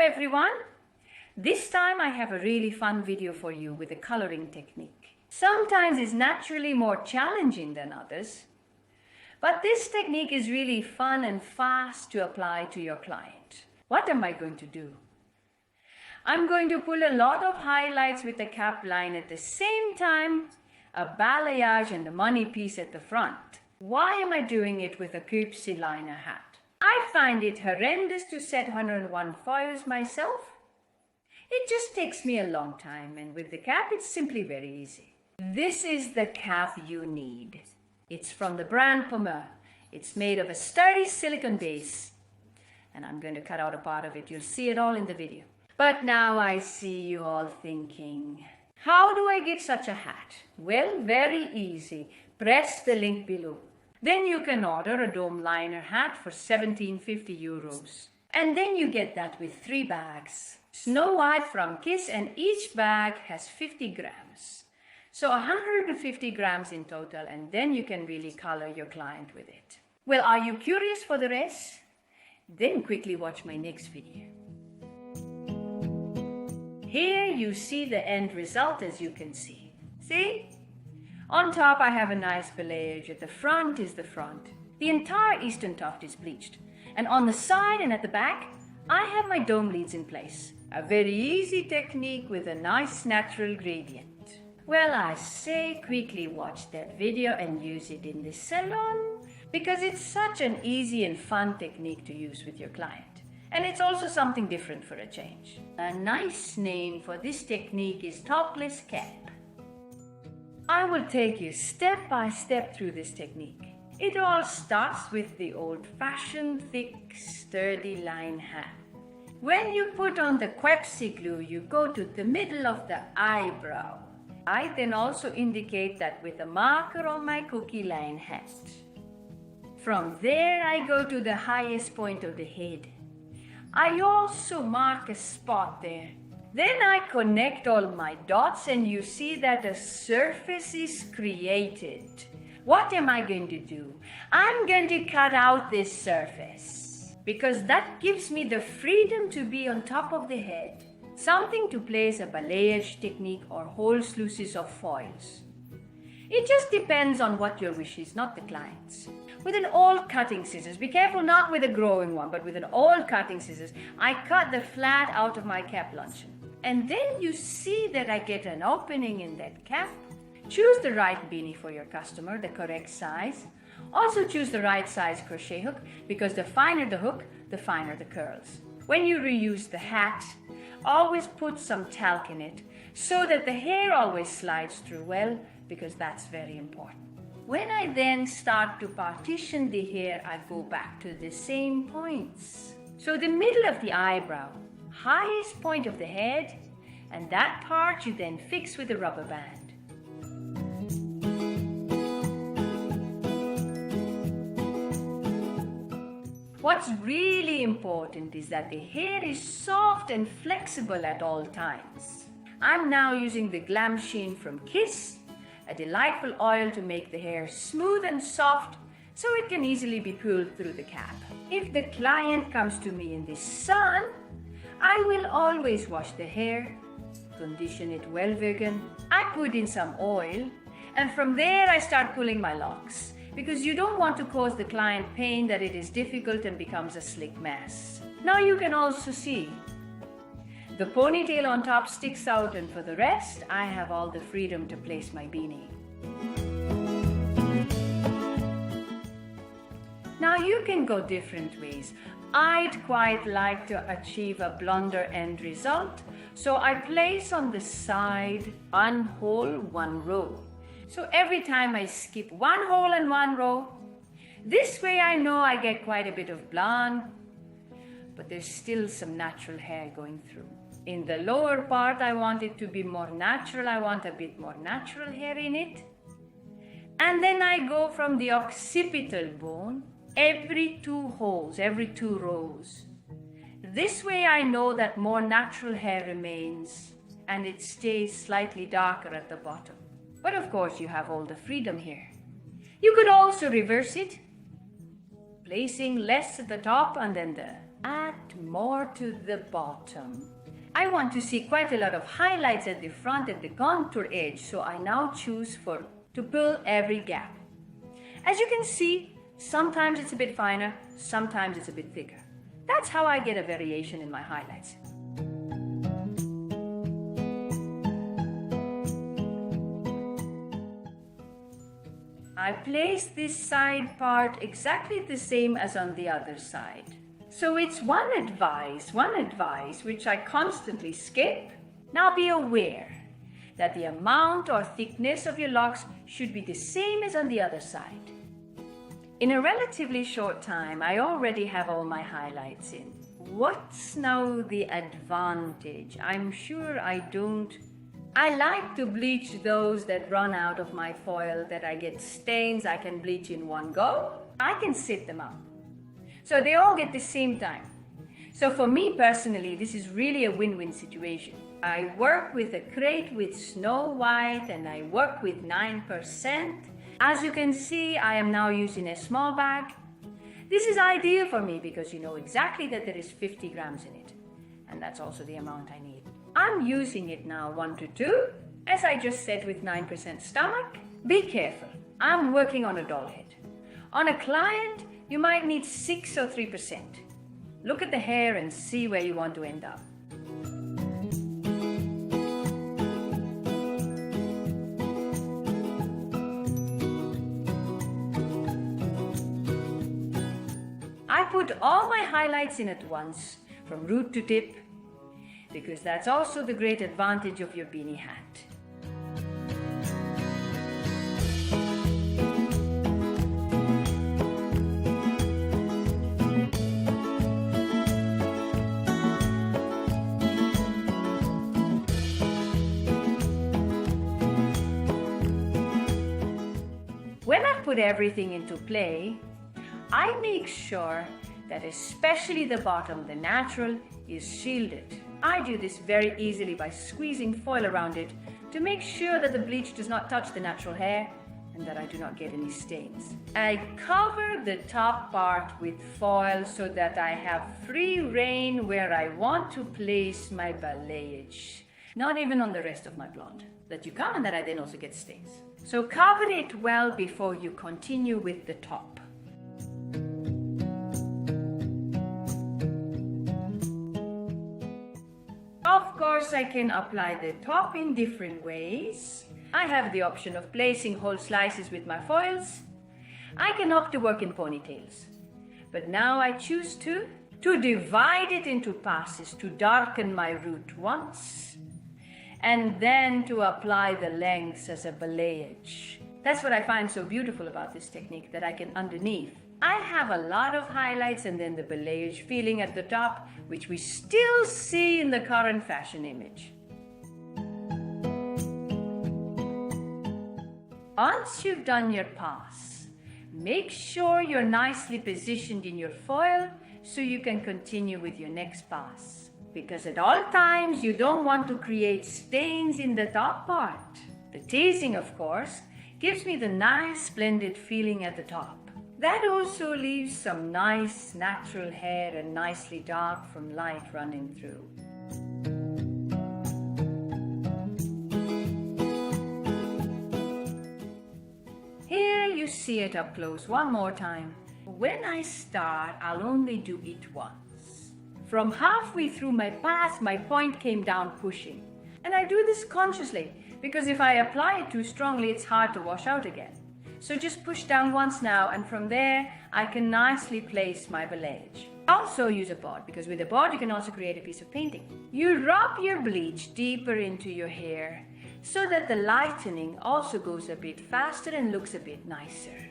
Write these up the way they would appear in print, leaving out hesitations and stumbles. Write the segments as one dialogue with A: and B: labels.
A: everyone. This time I have a really fun video for you with a coloring technique. Sometimes it's naturally more challenging than others, but this technique is really fun and fast to apply to your client. What am I going to do? I'm going to pull a lot of highlights with the cap line at the same time, a balayage and a money piece at the front. Why am I doing it with a coupe liner hat? I find it horrendous to set 101 foils myself. It just takes me a long time, and with the cap it's simply very easy. This is the cap you need. It's from the brand Pomer. It's made of a sturdy silicone base, and I'm going to cut out a part of it. You'll see it all in the video. But now I see you all thinking, how do I get such a hat? Well, very easy. Press the link below. Then you can order a dome liner hat for 1750 euros. And then you get that with 3 bags. Snow White from Kis, and each bag has 50 grams. So 150 grams in total, and then you can really color your client with it. Well, are you curious for the rest? Then quickly watch my next video. Here you see the end result, as you can see. See? On top I have a nice balayage. At the front is the front. The entire eastern tuft is bleached. And on the side and at the back, I have my dome leads in place. A very easy technique with a nice natural gradient. Well, I say quickly watch that video and use it in the salon, because it's such an easy and fun technique to use with your client. And it's also something different for a change. A nice name for this technique is topless cap. I will take you step by step through this technique. It all starts with the old-fashioned, thick, sturdy line hat. When you put on the quepsy glue, you go to the middle of the eyebrow. I then also indicate that with a marker on my cookie line hat. From there, I go to the highest point of the head. I also mark a spot there. Then I connect all my dots, and you see that a surface is created. What am I going to do? I'm going to cut out this surface, because that gives me the freedom to be on top of the head. Something to place a balayage technique or whole sluices of foils. It just depends on what your wish is, not the client's. With an old cutting scissors, be careful not with a growing one, but with an old cutting scissors, I cut the flat out of my cap luncheon. And then you see that I get an opening in that cap. Choose the right beanie for your customer, the correct size. Also choose the right size crochet hook, because the finer the hook, the finer the curls. When you reuse the hat, always put some talc in it so that the hair always slides through well, because that's very important. When I then start to partition the hair, I go back to the same points. So the middle of the eyebrow, highest point of the head, and that part you then fix with a rubber band. What's really important is that the hair is soft and flexible at all times. I'm now using the Glam Sheen from Kis, a delightful oil to make the hair smooth and soft so it can easily be pulled through the cap. If the client comes to me in the sun, I will always wash the hair, condition it well vegan. I put in some oil, and from there I start pulling my locks, because you don't want to cause the client pain that it is difficult and becomes a slick mess. Now you can also see the ponytail on top sticks out, and for the rest I have all the freedom to place my beanie. Now you can go different ways. I'd quite like to achieve a blonder end result, so I place on the side 1 hole, 1 row. So every time I skip 1 hole and 1 row, this way I know I get quite a bit of blonde, but there's still some natural hair going through. In the lower part, I want it to be more natural. I want a bit more natural hair in it. And then I go from the occipital bone every 2 holes, every 2 rows. This way I know that more natural hair remains and it stays slightly darker at the bottom. But of course you have all the freedom here. You could also reverse it, placing less at the top and then the at more to the bottom. I want to see quite a lot of highlights at the front at the contour edge, so I now choose to pull every gap. As you can see, sometimes it's a bit finer, sometimes it's a bit thicker. That's how I get a variation in my highlights. I place this side part exactly the same as on the other side. So it's one advice which I constantly skip. Now be aware that the amount or thickness of your locks should be the same as on the other side. In a relatively short time, I already have all my highlights in. What's now the advantage? I'm sure I like to bleach those that run out of my foil, that I get stains I can bleach in one go. I can sit them up, so they all get the same time. So for me personally, this is really a win-win situation. I work with a crate with Snow White and I work with 9%. As you can see, I am now using a small bag. This is ideal for me because you know exactly that there is 50 grams in it. And that's also the amount I need. I'm using it now 1 to 2, as I just said, with 9% stomach. Be careful, I'm working on a doll head. On a client, you might need 6 or 3%. Look at the hair and see where you want to end up. I put all my highlights in at once, from root to tip, because that's also the great advantage of your beanie hat. When I put everything into play, I make sure that especially the bottom, the natural, is shielded. I do this very easily by squeezing foil around it to make sure that the bleach does not touch the natural hair and that I do not get any stains. I cover the top part with foil so that I have free rein where I want to place my balayage. Not even on the rest of my blonde, that you come and that I then also get stains. So cover it well before you continue with the top. Of course, I can apply the top in different ways. I have the option of placing whole slices with my foils. I can opt to work in ponytails. But now I choose to divide it into passes, to darken my root once, and then to apply the lengths as a balayage. That's what I find so beautiful about this technique, that I can underneath. I have a lot of highlights and then the balayage feeling at the top, which we still see in the current fashion image. Once you've done your pass, make sure you're nicely positioned in your foil so you can continue with your next pass. Because at all times you don't want to create stains in the top part. The teasing, of course, gives me the nice blended feeling at the top. That also leaves some nice natural hair and nicely dark from light running through. Here you see it up close one more time. When I start, I'll only do it once. From halfway through my pass, my point came down pushing. And I do this consciously, because if I apply it too strongly, it's hard to wash out again. So just push down once now, and from there, I can nicely place my balayage. Also use a board, because with a board you can also create a piece of painting. You rub your bleach deeper into your hair, so that the lightening also goes a bit faster and looks a bit nicer.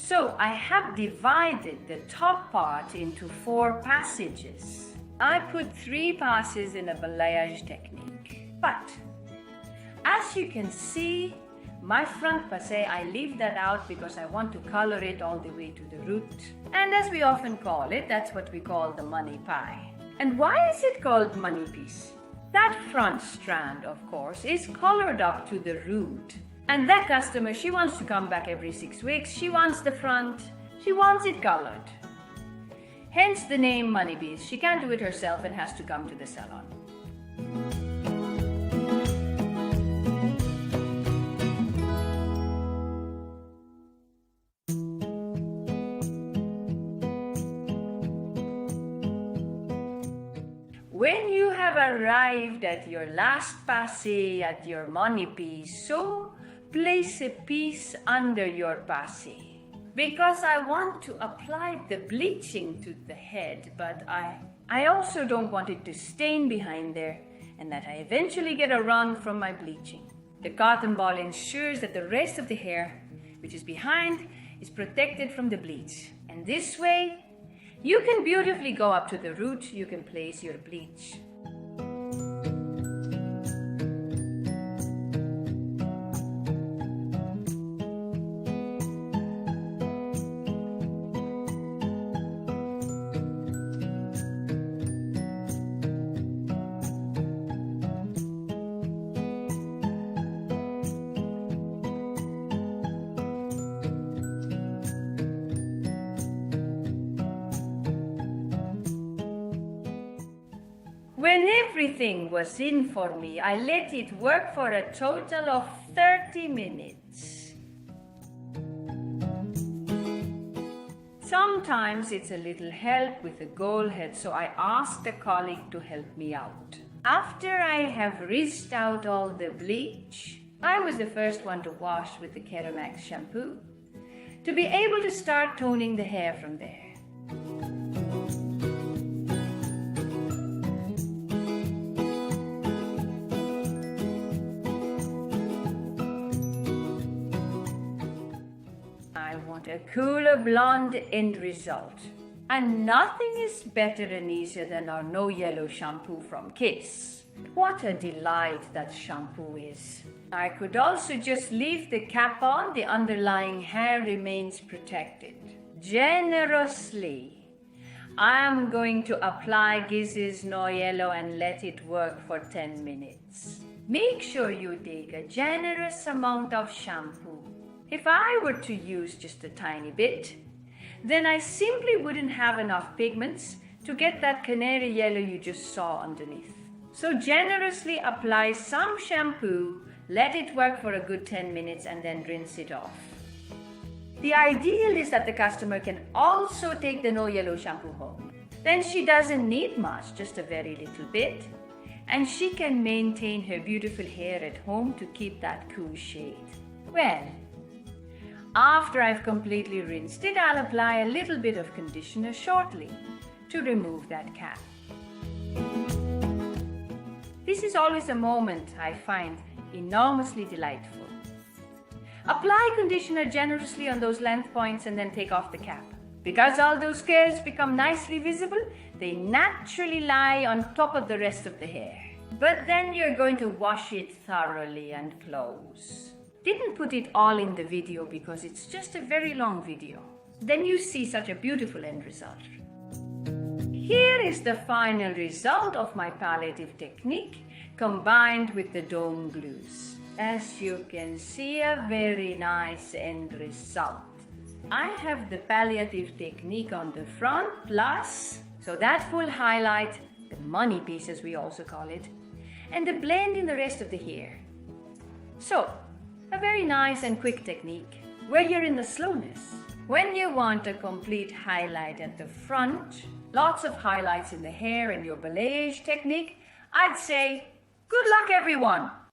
A: So I have divided the top part into 4 passages. I put 3 passes in a balayage technique. But as you can see, my front passe, I leave that out because I want to color it all the way to the root. And as we often call it, that's what we call the money pie. And why is it called money piece? That front strand, of course, is colored up to the root. And that customer, she wants to come back every 6 weeks. She wants the front, she wants it colored. Hence the name money piece. She can't do it herself and has to come to the salon. When you have arrived at your last passe at your money piece, so place a piece under your passe. Because I want to apply the bleaching to the head, but I also don't want it to stain behind there and that I eventually get a run from my bleaching. The cotton ball ensures that the rest of the hair, which is behind, is protected from the bleach. And this way, you can beautifully go up to the root, you can place your bleach. When everything was in for me, I let it work for a total of 30 minutes. Sometimes it's a little help with the gold head, so I asked a colleague to help me out. After I have rinsed out all the bleach, I was the first one to wash with the Keramax shampoo to be able to start toning the hair from there. A cooler blonde end result. And nothing is better and easier than our no yellow shampoo from Kis. What a delight that shampoo is. I could also just leave the cap on, the underlying hair remains protected. Generously, I am going to apply Kis No Yellow and let it work for 10 minutes. Make sure you take a generous amount of shampoo. If I were to use just a tiny bit, then I simply wouldn't have enough pigments to get that canary yellow you just saw underneath. So generously apply some shampoo, let it work for a good 10 minutes and then rinse it off. The ideal is that the customer can also take the no yellow shampoo home. Then she doesn't need much, just a very little bit, and she can maintain her beautiful hair at home to keep that cool shade. Well, after I've completely rinsed it, I'll apply a little bit of conditioner shortly to remove that cap. This is always a moment I find enormously delightful. Apply conditioner generously on those length points and then take off the cap. Because all those scales become nicely visible, they naturally lie on top of the rest of the hair. But then you're going to wash it thoroughly and close. Didn't put it all in the video because it's just a very long video. Then you see such a beautiful end result. Here is the final result of my palliative technique combined with the dome glues. As you can see, a very nice end result. I have the palliative technique on the front plus, so that full highlight, the money piece as we also call it, and the blend in the rest of the hair. So, a very nice and quick technique where you're in the slowness. When you want a complete highlight at the front, lots of highlights in the hair and your balayage technique, I'd say good luck everyone!